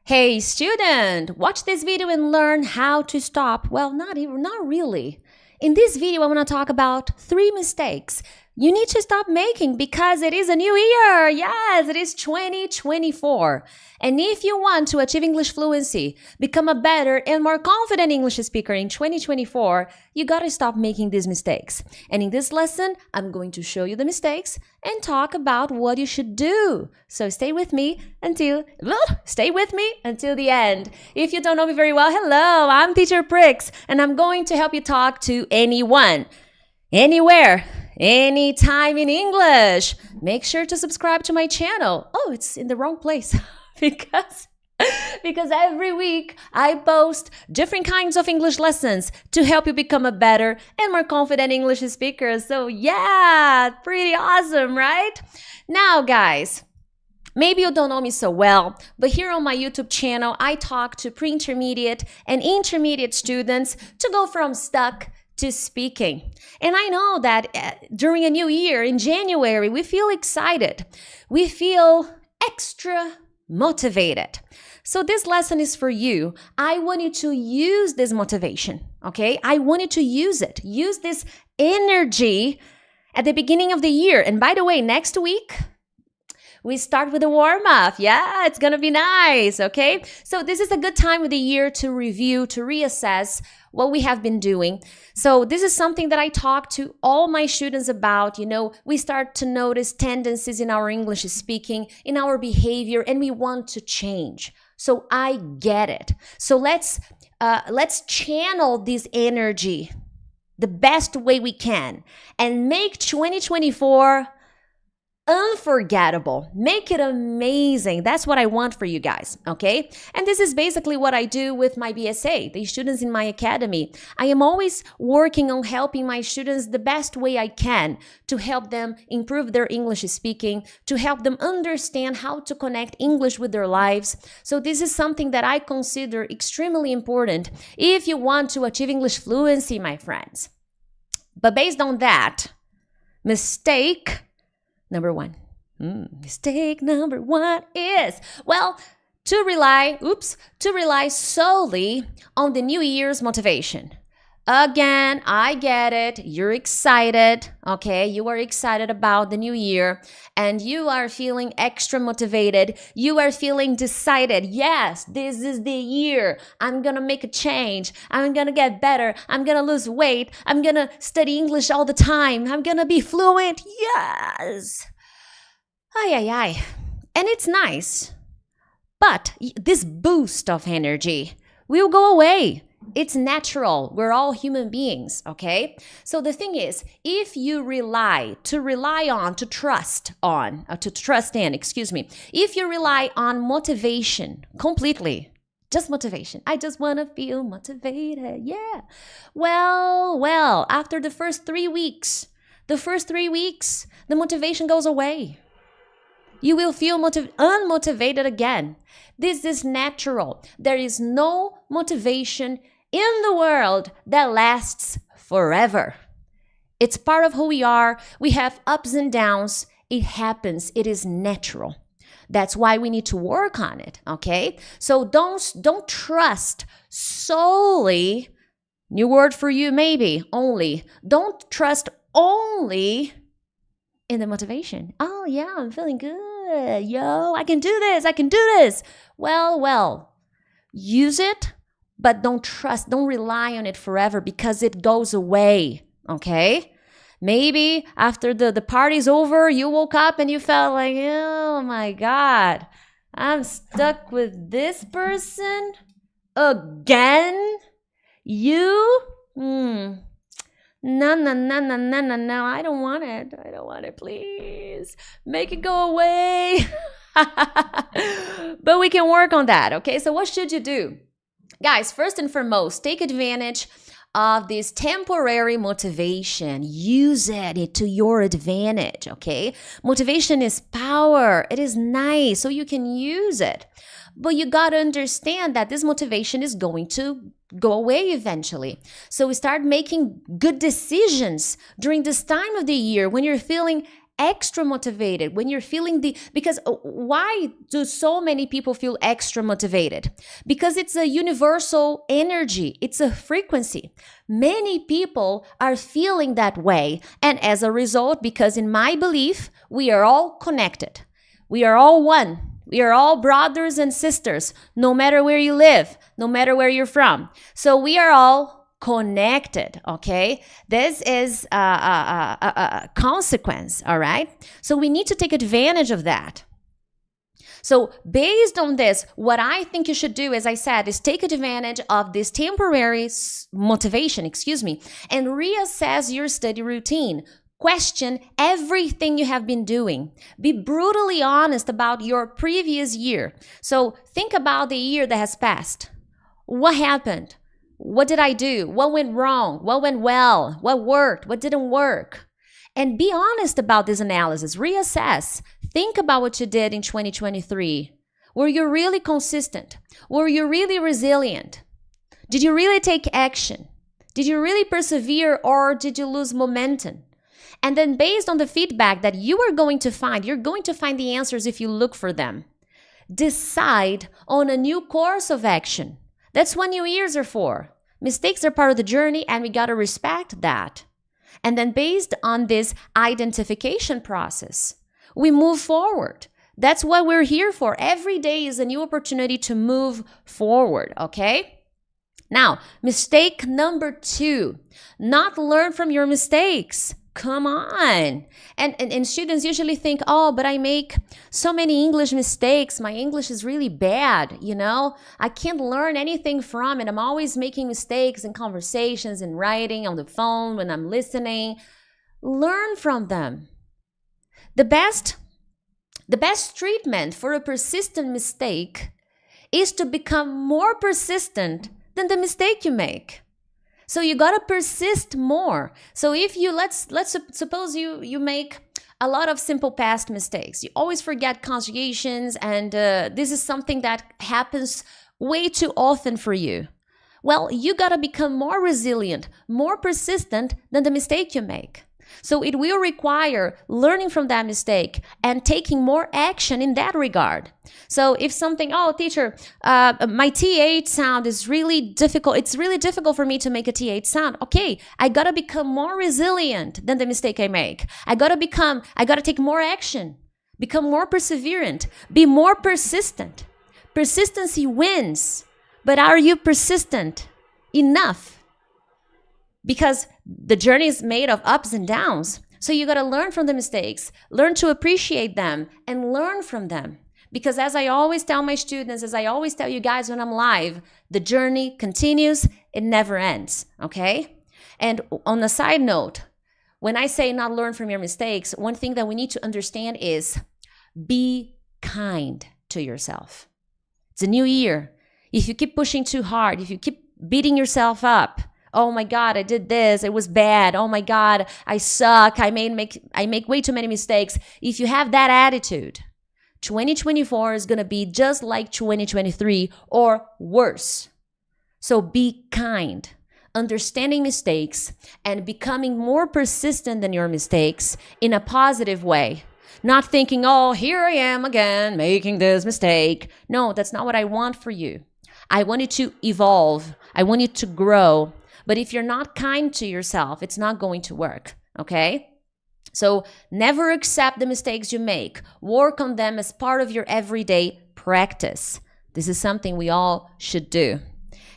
Hey student, watch this video and learn how to stop. Well, not really. In this video, I want to talk about 3 mistakes you need to stop making because it is a new year. Yes, it is 2024. And if you want to achieve English fluency, become a better and more confident English speaker in 2024, you got to stop making these mistakes. And in this lesson, I'm going to show you the mistakes and talk about what you should do. So stay with me until the end. If you don't know me very well, hello, I'm Teacher Prix, and I'm going to help you talk to anyone, anywhere, anytime in English. Make sure to subscribe to my channel. Oh, it's in the wrong place because every week I post different kinds of English lessons to help you become a better and more confident English speaker. So yeah, pretty awesome, right? Now, guys, maybe you don't know me so well, but here on my YouTube channel, I talk to pre-intermediate and intermediate students to go from stuck to speaking. And I know that during a new year in January, we feel excited. We feel extra motivated. So this lesson is for you. I want you to use this motivation, okay? I want you to use it. Use this energy at the beginning of the year. And by the way, next week, we start with a warm-up. Yeah, it's gonna be nice, okay? So this is a good time of the year to review, to reassess what we have been doing. So this is something that I talk to all my students about. You know, we start to notice tendencies in our English speaking, in our behavior, and we want to change. So I get it. So let's channel this energy the best way we can and make 2024 unforgettable. Make it amazing. That's what I want for you guys, okay? And this is basically what I do with my BSA, the students in my academy. I am always working on helping my students the best way I can to help them improve their English speaking, to help them understand how to connect English with their lives. So this is something that I consider extremely important if you want to achieve English fluency, my friends. But based on that, mistake number 1. Mistake number 1 is, well, to rely solely on the New Year's motivation. Again, I get it. You're excited, okay? You are excited about the new year and you are feeling extra motivated. You are feeling decided. Yes, this is the year. I'm gonna make a change. I'm gonna get better. I'm gonna lose weight. I'm gonna study English all the time. I'm gonna be fluent. Yes. Ay. And it's nice. But this boost of energy will go away. It's natural. We're all human beings, okay? So the thing is, if you if you rely on motivation completely, just motivation. I just want to feel motivated. Yeah. Well, after the first 3 weeks, the motivation goes away. You will feel unmotivated again. This is natural. There is no motivation in the world that lasts forever. It's part of who we are. We have ups and downs. It happens. It is natural. That's why we need to work on it, okay? So don't trust solely, new word for you maybe, only. Don't trust only in the motivation. Oh yeah, I'm feeling good. Yo, I can do this. Well, use it, but don't rely on it forever because it goes away, okay? Maybe after the party's over, you woke up and you felt like, oh my God, I'm stuck with this person again? You? No, I don't want it, please. Make it go away. But we can work on that, okay? So what should you do? Guys, first and foremost, take advantage of this temporary motivation. Use it to your advantage, okay? Motivation is power. It is nice, so you can use it. But you got to understand that this motivation is going to go away eventually. So we start making good decisions during this time of the year when you're feeling extra motivated, when you're feeling because why do so many people feel extra motivated? Because it's a universal energy, it's a frequency. Many people are feeling that way. And as a result, because in my belief, we are all connected. We are all one. We are all brothers and sisters, no matter where you live, no matter where you're from. So we are all connected, okay? This is a consequence, all right? So we need to take advantage of that. So based on this, what I think you should do, as I said, is take advantage of this temporary motivation, and reassess your study routine. Question everything you have been doing. Be brutally honest about your previous year. So think about the year that has passed. What happened? What did I do? What went wrong? What went well? What worked? What didn't work? And be honest about this analysis. Reassess. Think about what you did in 2023. Were you really consistent? Were you really resilient? Did you really take action? Did you really persevere, or did you lose momentum? And then based on the feedback that you are going to find, you're going to find the answers if you look for them. Decide on a new course of action. That's what new years are for. Mistakes are part of the journey, and we got to respect that. And then based on this identification process, we move forward. That's what we're here for. Every day is a new opportunity to move forward, okay? Now, mistake number 2, not learn from your mistakes. Come on. And students usually think, oh, but I make so many English mistakes. My English is really bad, you know? I can't learn anything from it. I'm always making mistakes in conversations, in writing, on the phone, when I'm listening. Learn from them. The best treatment for a persistent mistake is to become more persistent than the mistake you make. So you got to persist more. So if you, let's suppose you make a lot of simple past mistakes. You always forget conjugations, and this is something that happens way too often for you. Well, you got to become more resilient, more persistent than the mistake you make. So it will require learning from that mistake and taking more action in that regard. So if something, oh, teacher, my TH sound is really difficult. It's really difficult for me to make a TH sound. Okay, I got to become more resilient than the mistake I make. I got to take more action, become more perseverant, be more persistent. Persistency wins, but are you persistent enough? Because the journey is made of ups and downs. So you got to learn from the mistakes, learn to appreciate them, and learn from them. Because as I always tell my students, as I always tell you guys when I'm live, the journey continues, it never ends, okay? And on a side note, when I say not learn from your mistakes, one thing that we need to understand is be kind to yourself. It's a new year. If you keep pushing too hard, if you keep beating yourself up, oh my God, I did this, it was bad. Oh my God, I suck. I make way too many mistakes. If you have that attitude, 2024 is going to be just like 2023 or worse. So be kind, understanding mistakes, and becoming more persistent than your mistakes in a positive way. Not thinking, oh, here I am again making this mistake. No, that's not what I want for you. I want you to evolve. I want you to grow. But if you're not kind to yourself, it's not going to work, okay? So never accept the mistakes you make. Work on them as part of your everyday practice. This is something we all should do.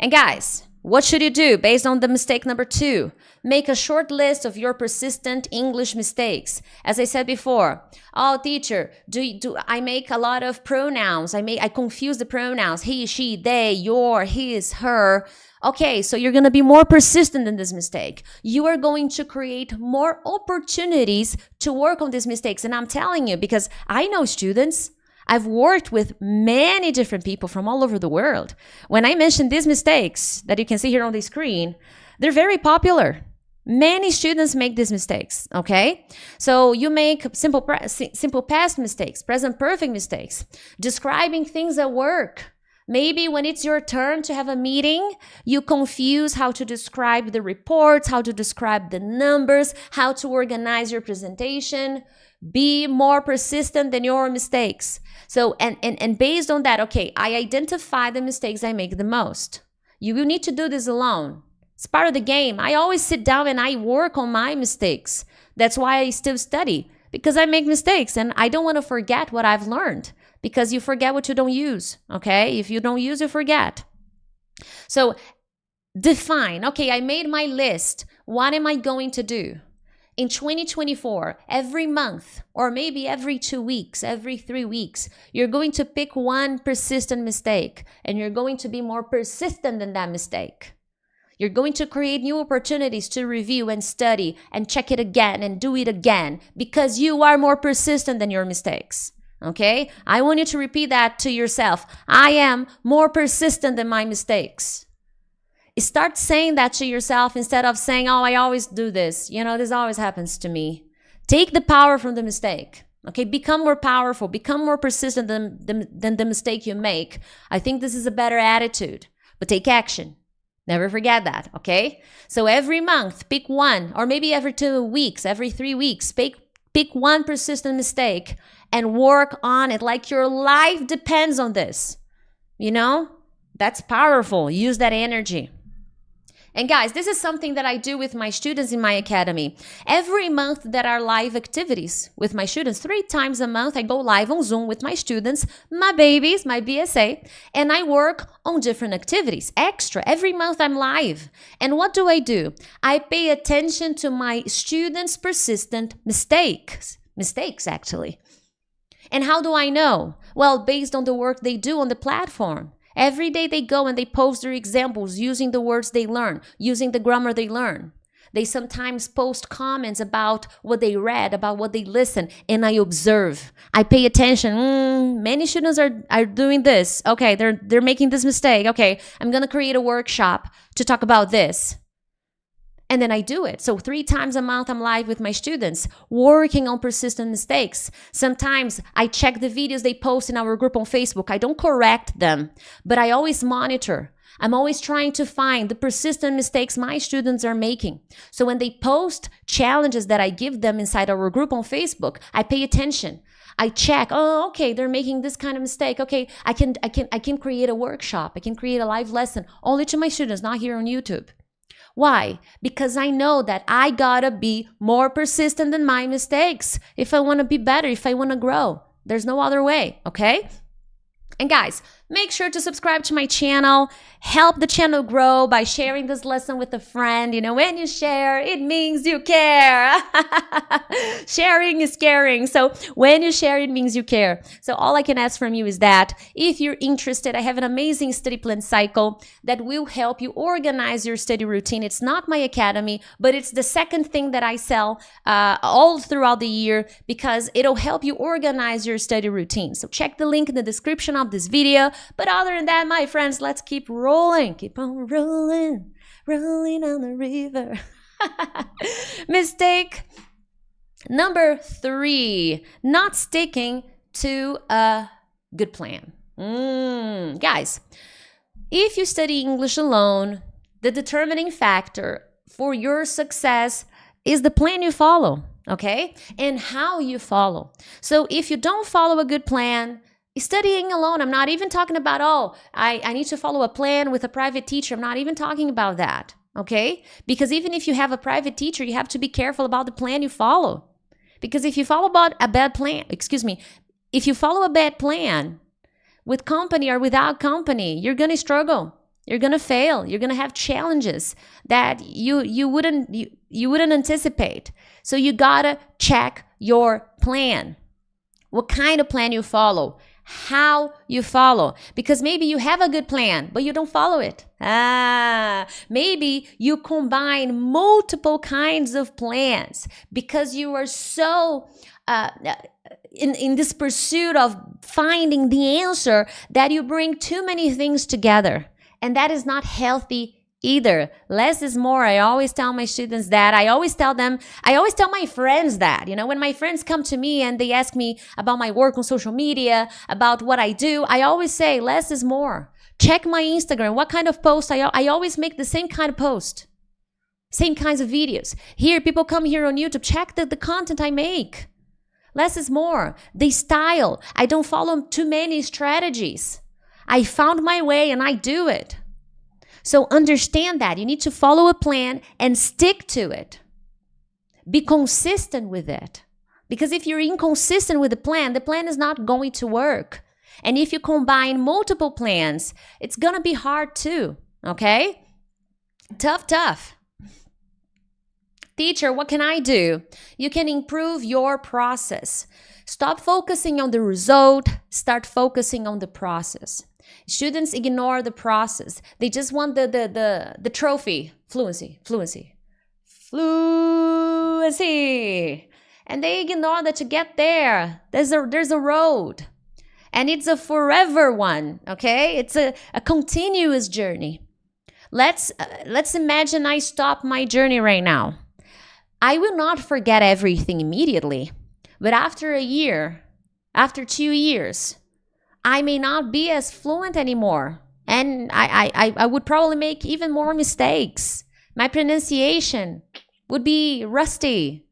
And guys, what should you do based on the mistake number 2? Make a short list of your persistent English mistakes. As I said before, oh, teacher, do I make a lot of pronouns? I confuse the pronouns. He, she, they, your, his, her. Okay, so you're going to be more persistent in this mistake. You are going to create more opportunities to work on these mistakes. And I'm telling you, because I know students, I've worked with many different people from all over the world. When I mention these mistakes that you can see here on the screen, they're very popular. Many students make these mistakes, okay? So you make simple past mistakes, present perfect mistakes, describing things at work. Maybe when it's your turn to have a meeting, you confuse how to describe the reports, how to describe the numbers, how to organize your presentation. Be more persistent than your mistakes. So, and based on that, okay, I identify the mistakes I make the most. You will need to do this alone. It's part of the game. I always sit down and I work on my mistakes. That's why I still study, because I make mistakes and I don't want to forget what I've learned, because you forget what you don't use, okay? If you don't use, you forget. So define, okay, I made my list. What am I going to do? In 2024, every month, or maybe every 2 weeks, every 3 weeks, you're going to pick one persistent mistake and you're going to be more persistent in that mistake. You're going to create new opportunities to review and study and check it again and do it again, because you are more persistent than your mistakes. Okay? I want you to repeat that to yourself. I am more persistent than my mistakes. Start saying that to yourself instead of saying, oh, I always do this. You know, this always happens to me. Take the power from the mistake. Okay, become more powerful. Become more persistent than the mistake you make. I think this is a better attitude. But take action. Never forget that, okay? So every month, pick one, or maybe every 2 weeks, every 3 weeks, pick one persistent mistake and work on it like your life depends on this. You know, that's powerful. Use that energy. And guys, this is something that I do with my students in my academy. Every month there are live activities with my students. 3 times a month I go live on Zoom with my students, my babies, my BSA, and I work on different activities. Extra. Every month I'm live. And what do? I pay attention to my students' persistent mistakes actually. And how do I know? Well, based on the work they do on the platform. Every day they go and they post their examples using the words they learn, using the grammar they learn. They sometimes post comments about what they read, about what they listen, and I observe. I pay attention. Many students are doing this. Okay, they're making this mistake. Okay, I'm going to create a workshop to talk about this. And then I do it. So 3 times a month, I'm live with my students, working on persistent mistakes. Sometimes I check the videos they post in our group on Facebook. I don't correct them, but I always monitor. I'm always trying to find the persistent mistakes my students are making. So when they post challenges that I give them inside our group on Facebook, I pay attention. I check, oh, okay, they're making this kind of mistake. Okay, I can create a workshop. I can create a live lesson only to my students, not here on YouTube. Why? Because I know that I gotta be more persistent than my mistakes if I want to be better, if I want to grow. There's no other way, okay? And guys, make sure to subscribe to my channel. Help the channel grow by sharing this lesson with a friend. You know, when you share, it means you care. Sharing is caring. So when you share, it means you care. So all I can ask from you is that if you're interested, I have an amazing study plan cycle that will help you organize your study routine. It's not my academy, but it's the second thing that I sell all throughout the year, because it'll help you organize your study routine. So check the link in the description of this video. But other than that, my friends, let's keep rolling. Keep on rolling, rolling on the river. Mistake number 3, not sticking to a good plan. Guys, if you study English alone, the determining factor for your success is the plan you follow, okay? And how you follow. So if you don't follow a good plan, studying alone, I'm not even talking about, oh, I need to follow a plan with a private teacher. I'm not even talking about that, okay? Because even if you have a private teacher, you have to be careful about the plan you follow. Because if you follow if you follow a bad plan with company or without company, you're going to struggle. You're going to fail. You're going to have challenges that you wouldn't anticipate. So you got to check your plan. What kind of plan you follow? How you follow, because maybe you have a good plan, but you don't follow it. Maybe you combine multiple kinds of plans because you are so in this pursuit of finding the answer that you bring too many things together, and that is not healthy either. Less is more. I always tell my students that. I always tell my friends that, you know, when my friends come to me and they ask me about my work on social media, about what I do, I always say less is more. Check my Instagram. What kind of post? I always make the same kind of post, same kinds of videos. Here, people come here on YouTube, check the content I make. Less is more. The style. I don't follow too many strategies. I found my way and I do it. So understand that. You need to follow a plan and stick to it. Be consistent with it. Because if you're inconsistent with the plan is not going to work. And if you combine multiple plans, it's going to be hard too. Okay? Tough. Teacher, what can I do? You can improve your process. Stop focusing on the result. Start focusing on the process. Students ignore the process. They just want the trophy. Fluency. And they ignore that to get there, there's a road. And it's a forever one, okay? It's a continuous journey. Let's imagine I stop my journey right now. I will not forget everything immediately. But after a year, after 2 years, I may not be as fluent anymore. And I would probably make even more mistakes. My pronunciation would be rusty.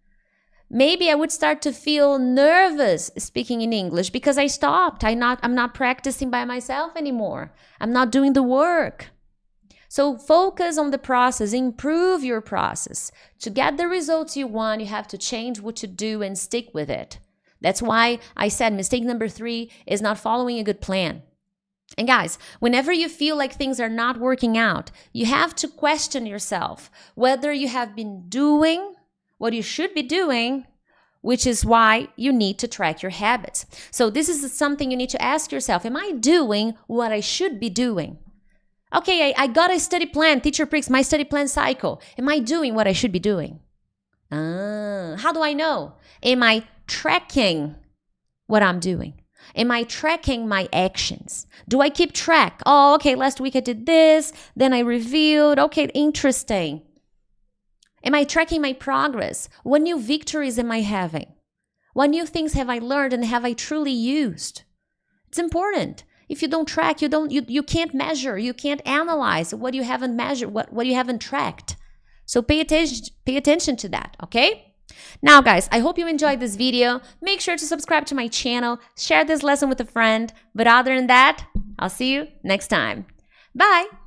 Maybe I would start to feel nervous speaking in English because I stopped. I'm not practicing by myself anymore. I'm not doing the work. So focus on the process, improve your process. To get the results you want, you have to change what you do and stick with it. That's why I said mistake number 3 is not following a good plan. And guys, whenever you feel like things are not working out, you have to question yourself whether you have been doing what you should be doing, which is why you need to track your habits. So this is something you need to ask yourself. Am I doing what I should be doing? Okay, I got a study plan, Teacher Prix, my study plan cycle. Am I doing what I should be doing? How do I know? Am I tracking what I'm doing? Am I tracking my actions? Do I keep track? Oh, okay, last week I did this, then I reviewed. Okay, interesting. Am I tracking my progress? What new victories am I having? What new things have I learned and have I truly used? It's important. If you don't track, you can't measure, you can't analyze what you haven't measured, what you haven't tracked. So pay attention to that, okay? Now guys, I hope you enjoyed this video. Make sure to subscribe to my channel, share this lesson with a friend. But other than that, I'll see you next time. Bye!